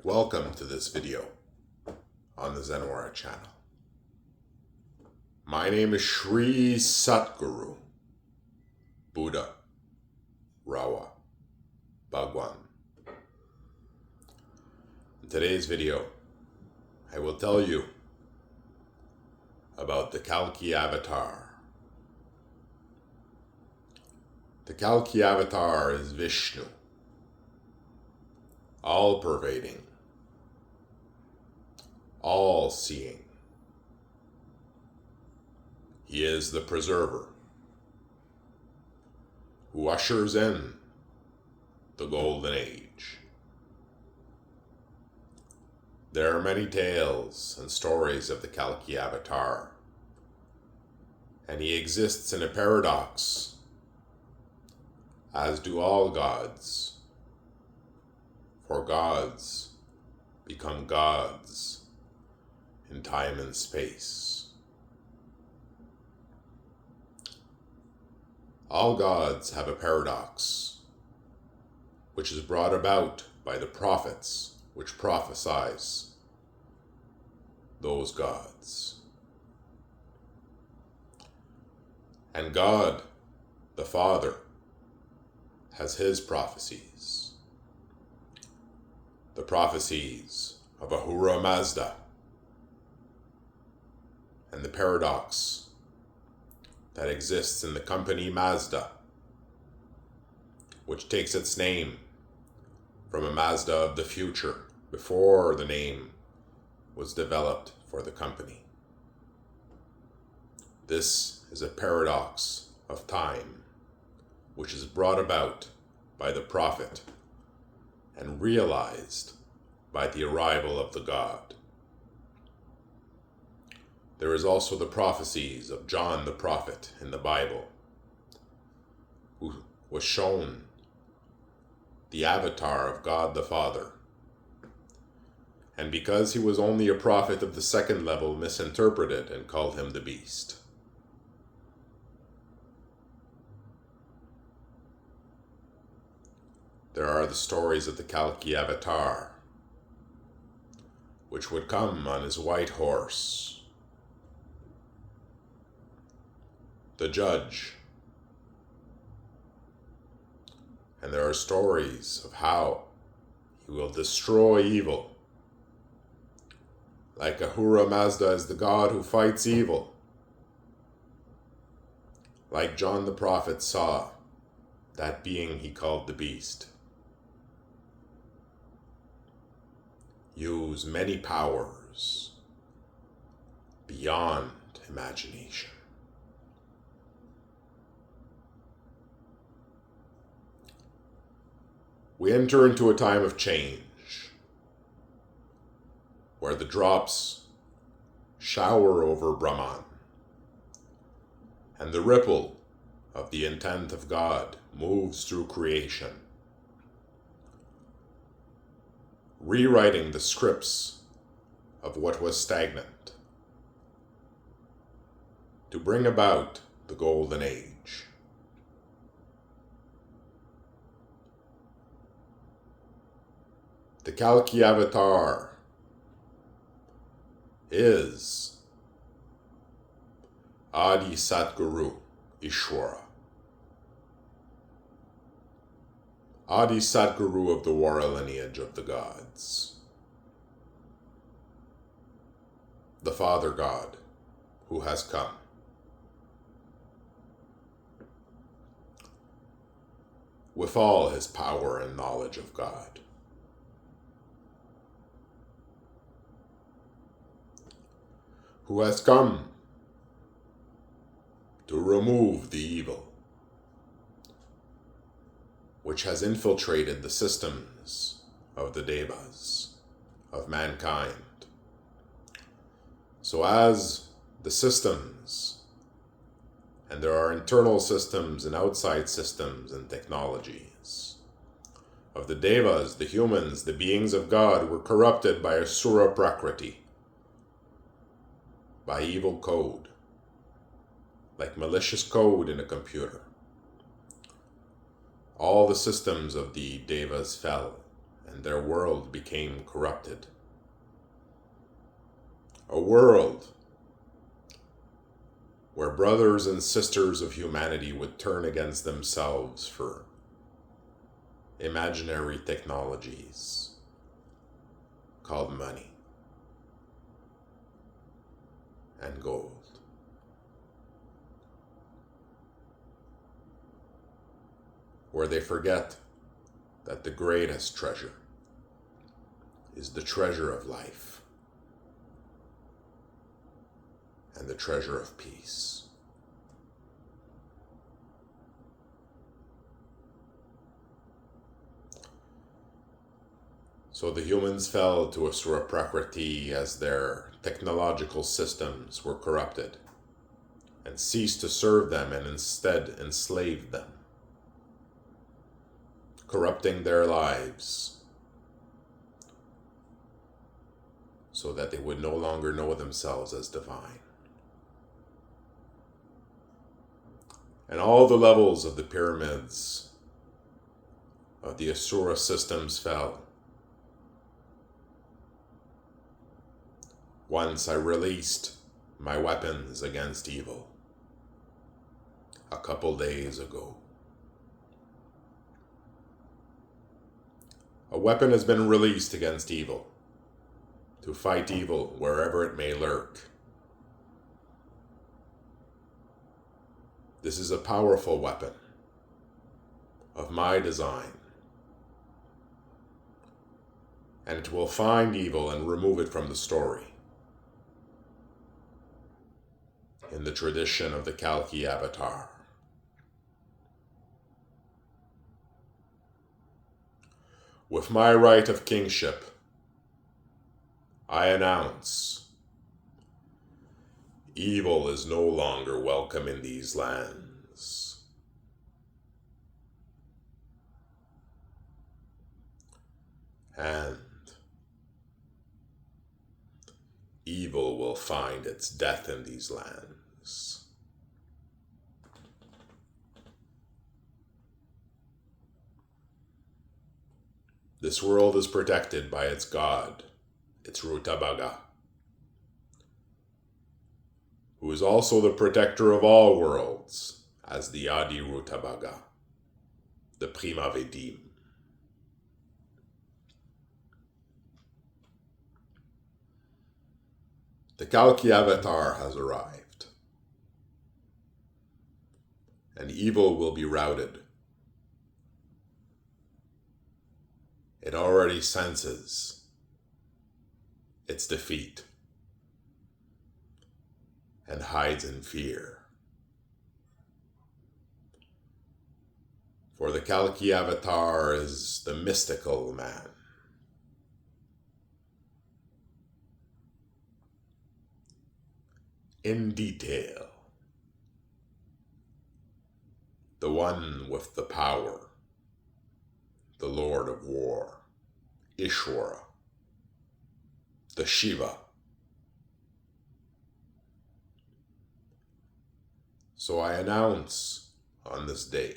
Welcome to this video on the Zenwara channel. My name is Sri Satguru, Buddha, Rawa, Bhagwan. In today's video, I will tell you about the Kalki avatar. The Kalki avatar is Vishnu, all-pervading, all-seeing. He is the preserver who ushers in the golden age. There are many tales and stories of the Kalki avatar, and he exists in a paradox, as do all gods, for gods become gods in time and space. All gods have a paradox, which is brought about by the prophets which prophesize those gods. And God, the Father, has his prophecies. The prophecies of Ahura Mazda, and the paradox that exists in the company Mazda, which takes its name from a Mazda of the future before the name was developed for the company. This is a paradox of time, which is brought about by the prophet and realized by the arrival of the God. There is also the prophecies of John the prophet in the Bible, who was shown the avatar of God the Father, and because he was only a prophet of the second level, misinterpreted and called him the beast. There are the stories of the Kalki avatar, which would come on his white horse, the judge. And there are stories of how he will destroy evil. Like Ahura Mazda is the God who fights evil. Like John the prophet saw that being he called the beast use many powers beyond imagination. We enter into a time of change, where the drops shower over Brahman, and the ripple of the intent of God moves through creation, rewriting the scripts of what was stagnant, to bring about the golden age. The Kalki avatar is Adi Satguru Ishwara, Adi Satguru of the Wara lineage of the gods, the Father God who has come. With all his power and knowledge of God. Who has come to remove the evil which has infiltrated the systems of the devas, of mankind. So as the systems, and there are internal systems and outside systems and technologies, of the devas, the humans, the beings of God were corrupted by Asura Prakriti, by evil code, like malicious code in a computer. All the systems of the devas fell, and and their world became corrupted. A world where brothers and sisters of humanity would turn against themselves for imaginary technologies called money and gold. Where they forget that the greatest treasure is the treasure of life and the treasure of peace. So the humans fell to Asura Prakriti as their technological systems were corrupted and ceased to serve them and instead enslaved them, corrupting their lives so that they would no longer know themselves as divine. And all the levels of the pyramids of the Asura systems fell. Once I released my weapons against evil a couple days ago. A weapon has been released against evil, to fight evil wherever it may lurk. This is a powerful weapon of my design, and it will find evil and remove it from the story. In the tradition of the Kalki avatar. With my right of kingship, I announce evil is no longer welcome in these lands. And evil will find its death in these lands. This world is protected by its god, its Rutabaga, who is also the protector of all worlds as the Adi Rutabaga, the Prima Vedim. The Kalki avatar has arrived, and evil will be routed. It already senses its defeat and hides in fear. For the Kalki avatar is the mystical man. In detail, the one with the power, the Lord of War, Ishwara, the Shiva. So I announce on this day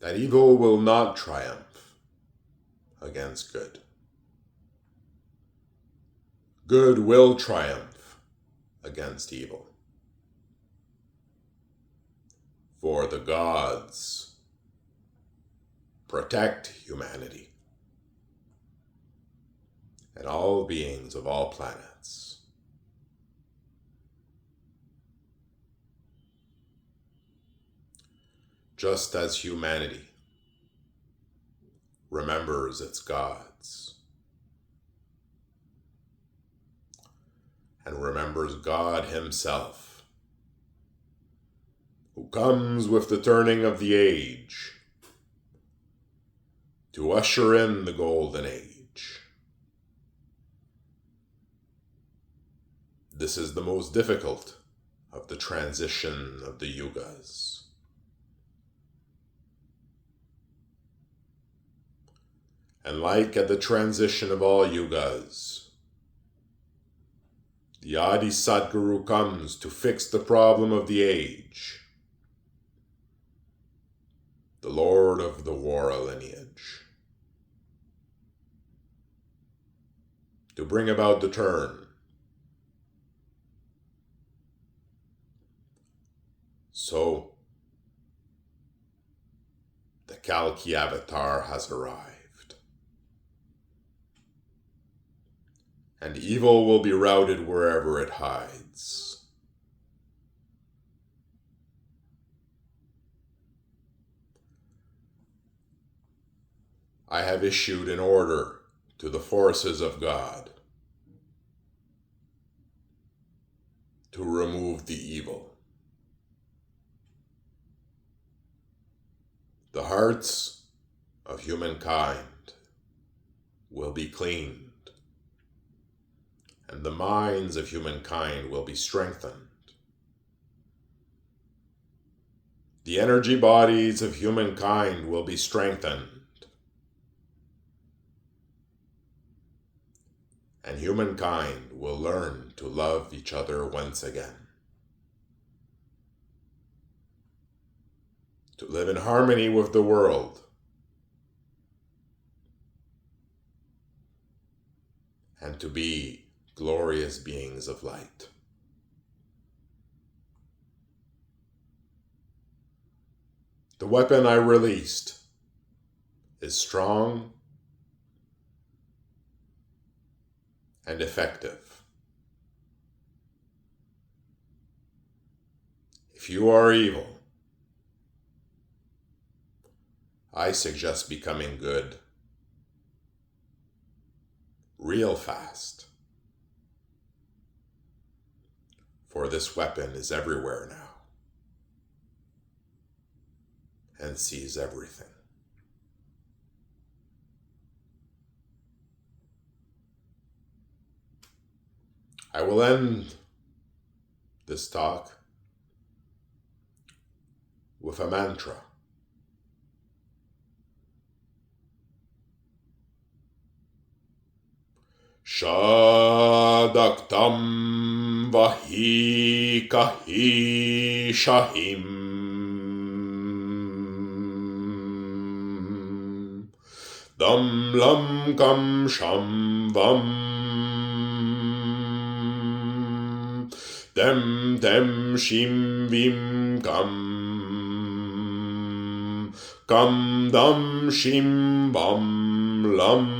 that evil will not triumph against good. Good will triumph against evil. For the gods protect humanity and all beings of all planets. Just as humanity remembers its gods and remembers God Himself, who comes with the turning of the age to usher in the golden age. This is the most difficult of the transition of the yugas. And like at the transition of all yugas, the Adi Sadguru comes to fix the problem of the age. The Lord sword of the war lineage, to bring about the turn. So, the Kalki avatar has arrived, and evil will be routed wherever it hides. I have issued an order to the forces of God to remove the evil. The hearts of humankind will be cleaned, and the minds of humankind will be strengthened. The energy bodies of humankind will be strengthened, and humankind will learn to love each other once again, to live in harmony with the world, and to be glorious beings of light. The weapon I released is strong and effective. If you are evil, I suggest becoming good real fast, for this weapon is everywhere now and sees everything. I will end this talk with a mantra. Shadaktam vahi kahi shahim dam lam kam sham vam dem dem shim vim kam dam shim vam lam